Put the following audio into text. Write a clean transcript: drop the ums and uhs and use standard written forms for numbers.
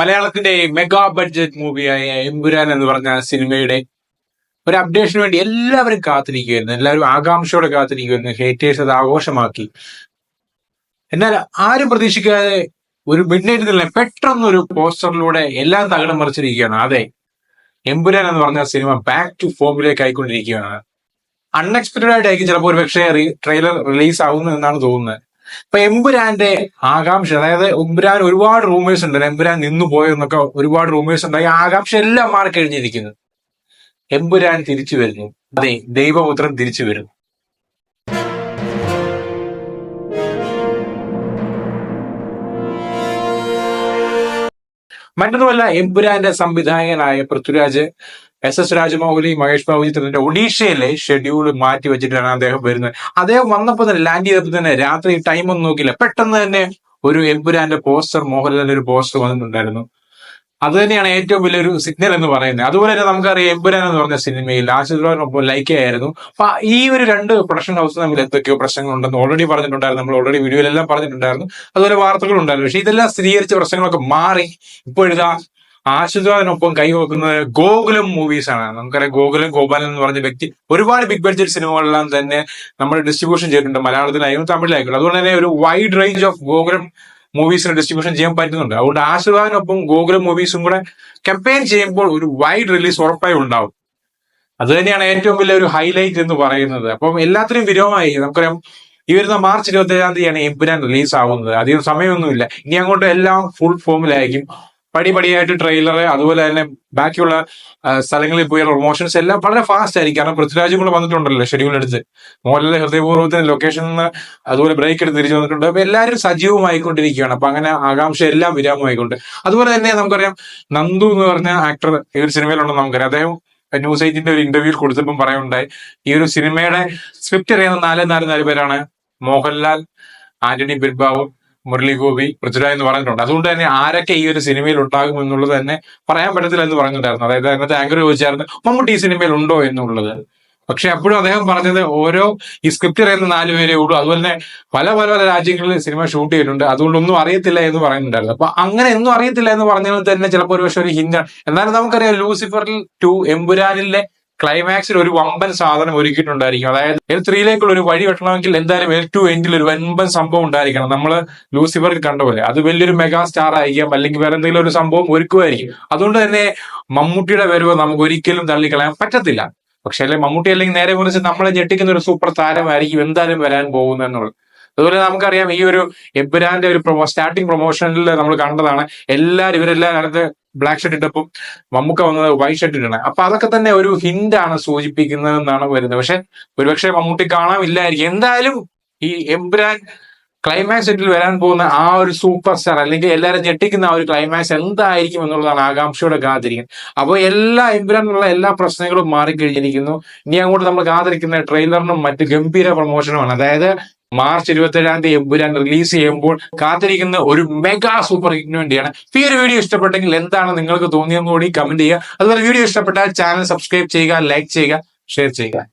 മലയാളത്തിന്റെ mega budget മൂവിയായ Empuraan എന്ന് പറഞ്ഞ സിനിമയുടെ ഒരു അപ്ഡേഷന് വേണ്ടി എല്ലാവരും കാത്തിരിക്കുമായിരുന്നു. എല്ലാവരും ആകാംക്ഷയോടെ കാത്തിരിക്കുമായിരുന്നു. ഹേറ്റേഴ്സ് അത് ആഘോഷമാക്കി. എന്നാൽ ആരും പ്രതീക്ഷിക്കാതെ ഒരു മിഡ് നൈറ്റ് തന്നെ പെട്ടെന്നൊരു പോസ്റ്ററിലൂടെ എല്ലാം തകിടം മറിച്ചിരിക്കുകയാണ്. അതെ, എമ്പുരാൻ എന്ന് പറഞ്ഞ സിനിമ ബാക്ക് ടു ഫോമിലേക്ക് ആയിക്കൊണ്ടിരിക്കുകയാണ്. അൺഎക്സ്പെക്ടഡ് ആയിട്ടായിരിക്കും ചിലപ്പോൾ ഒരു പക്ഷേ ട്രെയിലർ റിലീസ് ആവുന്നു എന്നാണ് തോന്നുന്നത്. ഇപ്പൊ എമ്പുരാന്റെ ആകാംക്ഷ, അതായത് എമ്പുരാൻ ഒരുപാട് റൂമേഴ്സ് ഉണ്ട്, എമ്പുരാൻ നിന്നു പോയെന്നൊക്കെ ഒരുപാട് റൂമേഴ്സ് ഉണ്ടായി. ആകാംക്ഷ എല്ലാം മാറിക്കഴിഞ്ഞിരിക്കുന്നു. എമ്പുരാൻ തിരിച്ചു വരുന്നു. അതെ, ദൈവപുത്രൻ തിരിച്ചു വരുന്നു. മറ്റൊന്നുമല്ല, എമ്പുരാന്റെ സംവിധായകനായ പൃഥ്വിരാജ്, എസ് രാജമൗലി, മഹേഷ് ബാബു ചിത്രത്തിന്റെ ഒഡീഷയിലെ ഷെഡ്യൂൾ മാറ്റി വെച്ചിട്ടാണ് അദ്ദേഹം വരുന്നത്. അദ്ദേഹം വന്നപ്പോൾ തന്നെ, ലാൻഡ് ചെയ്തപ്പോൾ തന്നെ രാത്രി ടൈമൊന്നും നോക്കില്ല, പെട്ടെന്ന് തന്നെ ഒരു എമ്പുരാന്റെ പോസ്റ്റർ, മോഹൻലാലിന്റെ ഒരു പോസ്റ്റർ വന്നിട്ടുണ്ടായിരുന്നു. അത് തന്നെയാണ് ഏറ്റവും വലിയൊരു സിഗ്നൽ എന്ന് പറയുന്നത്. അതുപോലെ തന്നെ നമുക്കറിയാം, എമ്പുരാൻ എന്ന് പറഞ്ഞ സിനിമയിൽ ആശീർവാദിനൊപ്പം ലൈക്കയായിരുന്നു. അപ്പൊ ഈ ഒരു രണ്ട് പ്രൊഡക്ഷൻ ഹൗസ് തമ്മിൽ എന്തൊക്കെയോ പ്രശ്നങ്ങളുണ്ടെന്ന് ഓൾറെഡി പറഞ്ഞിട്ടുണ്ടായിരുന്നു. നമ്മൾ ഓൾറെഡി വീഡിയോയിലെല്ലാം പറഞ്ഞിട്ടുണ്ടായിരുന്നു. അതുപോലെ വാർത്തകളുണ്ടായിരുന്നു. പക്ഷെ ഇതെല്ലാം സ്ഥിരീകരിച്ച പ്രശ്നങ്ങളൊക്കെ മാറി ഇപ്പോൾ ഇതാ ആശീർവാദിനൊപ്പം കൈവെക്കുന്നത് ഗോകുലം മൂവീസ് ആണ്. നമുക്കറിയാം, ഗോകുലം ഗോപാലൻ എന്ന് പറഞ്ഞ വ്യക്തി ഒരുപാട് ബിഗ് ബഡ്ജറ്റ് സിനിമകളെല്ലാം തന്നെ നമ്മൾ ഡിസ്ട്രിബ്യൂഷൻ ചെയ്തിട്ടുണ്ട്, മലയാളത്തിലായാലും തമിഴിലായാലും. അതുകൊണ്ട് തന്നെ ഒരു വൈഡ് റേഞ്ച് ഓഫ് ഗോകുലം മൂവീസിന് ഡിസ്ട്രിബ്യൂഷൻ ചെയ്യാൻ പറ്റുന്നുണ്ട്. അതുകൊണ്ട് ആശീർവാദിനൊപ്പം ഗോകുലം മൂവീസും കൂടെ കമ്പയിൻ ചെയ്യുമ്പോൾ ഒരു വൈഡ് റിലീസ് ഉറപ്പായി ഉണ്ടാവും. അത് തന്നെയാണ് ഏറ്റവും വലിയ ഒരു ഹൈലൈറ്റ് എന്ന് പറയുന്നത്. അപ്പം എല്ലാത്തിനും വിരോധമായി. നമുക്കറിയാം, ഈ വരുന്ന മാർച്ച് 27 എമ്പുരാൻ റിലീസ് ആവുന്നത്. അധികം സമയമൊന്നുമില്ല. ഇനി അങ്ങോട്ട് എല്ലാം ഫുൾ ഫോമിലായിരിക്കും. പടിപടിയായിട്ട് ട്രെയിലർ, അതുപോലെ തന്നെ ബാക്കിയുള്ള സ്ഥലങ്ങളിൽ പോയ പ്രൊമോഷൻസ് എല്ലാം വളരെ ഫാസ്റ്റ് ആയിരിക്കും. കാരണം പൃഥ്വിരാജും കൂടെ വന്നിട്ടുണ്ടല്ലോ ഷെഡ്യൂൾ എടുത്ത്. മോഹൻലാൽ ഹൃദയപൂർവ്വത്തിന് ലൊക്കേഷനിൽ നിന്ന് അതുപോലെ ബ്രേക്ക് എടുത്ത് തിരിച്ചു വന്നിട്ടുണ്ട്. അപ്പൊ എല്ലാവരും സജീവമായിക്കൊണ്ടിരിക്കുകയാണ്. അപ്പൊ അങ്ങനെ ആകാംക്ഷ എല്ലാം വിരാമമായിക്കൊണ്ട്. അതുപോലെ തന്നെ നമുക്കറിയാം, നന്ദു എന്ന് പറഞ്ഞ ആക്ടർ ഈ ഒരു സിനിമയിലുണ്ടെന്ന് നമുക്കറിയാം. അദ്ദേഹം ന്യൂസ് 8 ഒരു ഇന്റർവ്യൂവിൽ കൊടുത്തപ്പോൾ പറയുണ്ടായി, ഈ ഒരു സിനിമയുടെ സ്ക്രിപ്റ്റ് അറിയുന്ന നാല് പേരാണ് മോഹൻലാൽ, ആന്റണി പെരുമ്പാവൂർ, മുരളി ഗോപി, പൃഥ്വിരാജ് എന്ന് പറഞ്ഞിട്ടുണ്ട്. അതുകൊണ്ട് തന്നെ ആരൊക്കെ ഈ ഒരു സിനിമയിൽ ഉണ്ടാകും എന്നുള്ളത് തന്നെ പറയാൻ പറ്റത്തില്ല എന്ന് പറഞ്ഞിട്ടുണ്ടായിരുന്നു. അതായത് അതിനകത്ത് ആങ്കർ ചോദിച്ചായിരുന്നു മമ്മൂട്ടി ഈ സിനിമയിൽ ഉണ്ടോ എന്നുള്ളത്. പക്ഷെ അപ്പോഴും അദ്ദേഹം പറഞ്ഞത് ഓരോ ഈ സ്ക്രിപ്റ്റ് അറിയുന്ന 4 പേരേ ഉള്ളൂ. അതുപോലെ തന്നെ പല പല രാജ്യങ്ങളിൽ സിനിമ ഷൂട്ട് ചെയ്തിട്ടുണ്ട്. അതുകൊണ്ടൊന്നും അറിയത്തില്ല എന്ന് പറയുന്നുണ്ടായിരുന്നു. അപ്പൊ അങ്ങനെ ഒന്നും അറിയത്തില്ല എന്ന് പറഞ്ഞാൽ തന്നെ ചിലപ്പോൾ ഒരു പക്ഷെ ഒരു ഹിന്റാണ്. എന്നാലും നമുക്കറിയാം, ലൂസിഫറിൽ 2 എമ്പുരാനിലെ ക്ലൈമാക്സിൽ ഒരു വമ്പൻ സാധനം ഒരുക്കിയിട്ടുണ്ടായിരിക്കും. അതായത് L3 ഒരു വഴി വെട്ടണമെങ്കിൽ എന്തായാലും L2 എൻഡിൽ ഒരു വമ്പൻ സംഭവം ഉണ്ടായിരിക്കണം. നമ്മൾ ലൂസിഫറിൽ കണ്ട പോലെ അത് വലിയൊരു മെഗാ സ്റ്റാർ ആയിരിക്കാം, അല്ലെങ്കിൽ വേറെ എന്തെങ്കിലും ഒരു സംഭവം ഒരുക്കുമായിരിക്കും. അതുകൊണ്ട് തന്നെ മമ്മൂട്ടിയുടെ വരവ് നമുക്ക് ഒരിക്കലും തള്ളിക്കളയാൻ പറ്റത്തില്ല. പക്ഷെ മമ്മൂട്ടി അല്ലെങ്കിൽ നേരെ കുറിച്ച് നമ്മളെ ഞെട്ടിക്കുന്ന ഒരു സൂപ്പർ താരമായിരിക്കും എന്തായാലും വരാൻ പോകുന്നതെന്നുള്ളത്. അതുപോലെ നമുക്കറിയാം, ഈ ഒരു എമ്പുരാന്റെ ഒരു സ്റ്റാർട്ടിംഗ് പ്രൊമോഷനിൽ നമ്മൾ കണ്ടതാണ്, ഇവരെല്ലാം അതിനകത്ത് ബ്ലാക്ക് ഷർട്ട് ഇട്ടപ്പോൾ മമ്മൂക്ക വന്നത് വൈറ്റ് ഷർട്ട് ഇടണം. അപ്പൊ അതൊക്കെ തന്നെ ഒരു ഹിന്റാണ് സൂചിപ്പിക്കുന്നതെന്നാണ് വരുന്നത്. പക്ഷെ ഒരുപക്ഷെ മമ്മൂട്ടി കാണാമില്ലായിരിക്കും. എന്തായാലും ഈ എമ്പുരാൻ ക്ലൈമാക്സ് സെറ്റിൽ വരാൻ പോകുന്ന ആ ഒരു സൂപ്പർ സ്റ്റാർ, അല്ലെങ്കിൽ എല്ലാവരും ഞെട്ടിക്കുന്ന ആ ഒരു ക്ലൈമാക്സ് എന്തായിരിക്കും എന്നുള്ളതാണ് ആകാംക്ഷയോടെ കാത്തിരിക്കുന്നത്. അപ്പോൾ എല്ലാ എമ്പുരാനുള്ള എല്ലാ പ്രശ്നങ്ങളും മാറിക്കഴിഞ്ഞിരിക്കുന്നു. ഇനി അങ്ങോട്ട് നമ്മൾ കാത്തിരിക്കുന്ന ട്രെയിലറിനും മറ്റ് ഗംഭീര പ്രൊമോഷനുമാണ്. അതായത് മാർച്ച് 27 എമ്പുരാൻ റിലീസ് ചെയ്യുമ്പോൾ കാത്തിരിക്കുന്ന ഒരു മെഗാ സൂപ്പർ ഹിറ്റിന് വേണ്ടിയാണ്. ഈ ഒരു വീഡിയോ ഇഷ്ടപ്പെട്ടെങ്കിൽ എന്താണ് നിങ്ങൾക്ക് തോന്നിയെന്ന് കൂടി കമന്റ് ചെയ്യുക. അതുപോലെ വീഡിയോ ഇഷ്ടപ്പെട്ടാൽ ചാനൽ സബ്സ്ക്രൈബ് ചെയ്യുക, ലൈക്ക് ചെയ്യുക, ഷെയർ ചെയ്യുക.